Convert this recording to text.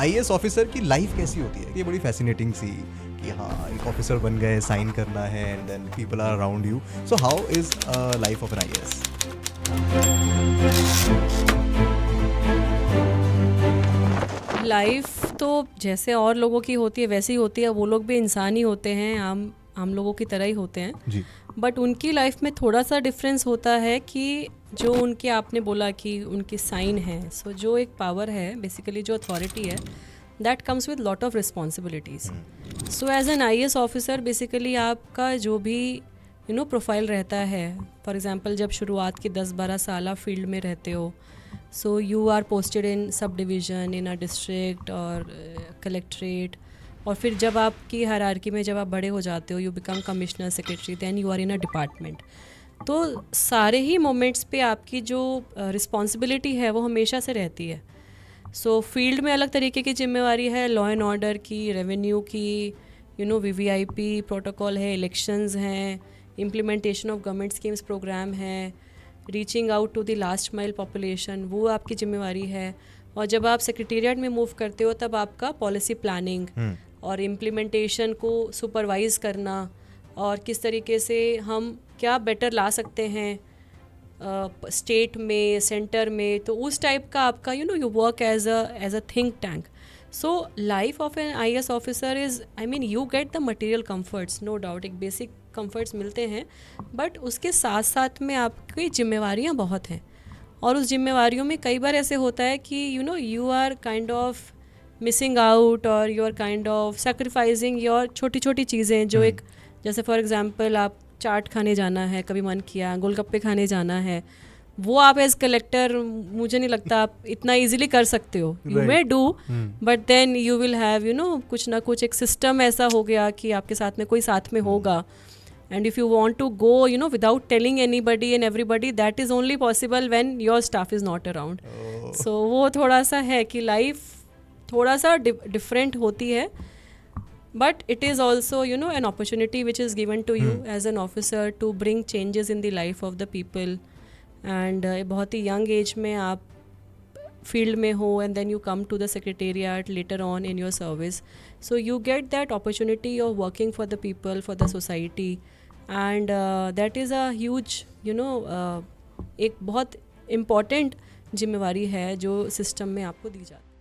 IAS officer की life कैसी होती है? ये बड़ी फैसिनेटिंग सी कि हाँ एक ऑफिसर बन गए, साइन करना है and then people are around you. So how is life of an IAS? Life तो जैसे और लोगों की होती है वैसी ही होती है. वो लोग भी इंसान ही होते हैं, हम लोगों की तरह ही होते हैं. जी. बट उनकी लाइफ में थोड़ा सा डिफरेंस होता है कि जो उनके आपने बोला कि उनकी साइन है. सो जो एक पावर है बेसिकली, जो अथॉरिटी है, that comes with lot of responsibilities. So as an IAS officer basically आपका जो भी प्रोफाइल रहता है, फॉर एग्जांपल जब शुरुआत के 10-12 साल आप फील्ड में रहते हो, so you are posted in sub division in a district और कलेक्ट्रेट. और फिर जब आपकी हायरार्की में जब आप बड़े हो जाते हो, you become commissioner, secretary, then you are in a department. तो सारे ही मोमेंट्स पे आपकी जो रिस्पॉन्सिबिलिटी है वो हमेशा से रहती है. सो फील्ड में अलग तरीके की जिम्मेवारी है, लॉ एंड ऑर्डर की, रेवेन्यू की, वीवीआईपी प्रोटोकॉल है, इलेक्शंस हैं, implementation of government schemes program है, reaching out to the last mile population, वो आपकी जिम्मेवारी है. और जब आप सेक्रेटेरिएट में मूव करते हो तब आपका पॉलिसी प्लानिंग और इम्प्लीमेंटेशन को सुपरवाइज़ करना, और किस तरीके से हम क्या बेटर ला सकते हैं स्टेट में, सेंटर में. तो उस टाइप का आपका you work as a think tank. So life of an IAS officer is, I mean, you get the material comforts, no doubt, एक बेसिक कंफर्ट्स मिलते हैं, बट उसके साथ साथ में आपकी जिम्मेवारियाँ बहुत हैं. और उस जिम्मेवारियों में कई बार ऐसे होता है कि you are kind of missing out, और you are kind of sacrificing your छोटी छोटी चीज़ें जो एक, जैसे फॉर एग्जांपल आप चाट खाने जाना है, कभी मन किया गोलगप्पे खाने जाना है, वो आप एज कलेक्टर मुझे नहीं लगता आप इतना इजीली कर सकते हो. You may do, but then you will have कुछ ना कुछ एक सिस्टम ऐसा हो गया कि आपके साथ में कोई साथ में होगा. And if you want to go, without telling anybody and everybody, that is only possible when your staff is not around. So वो थोड़ा सा है कि लाइफ थोड़ा सा different होती है, but it is also an opportunity which is given to you as an officer to bring changes in the life of the people. And बहुत ही young age में आप field में हो, and then you come to the secretariat later on in your service. So you get that opportunity of working for the people, for the society. And that is a huge एक बहुत important जिम्मेवारी है जो system में आपको दी जाती है.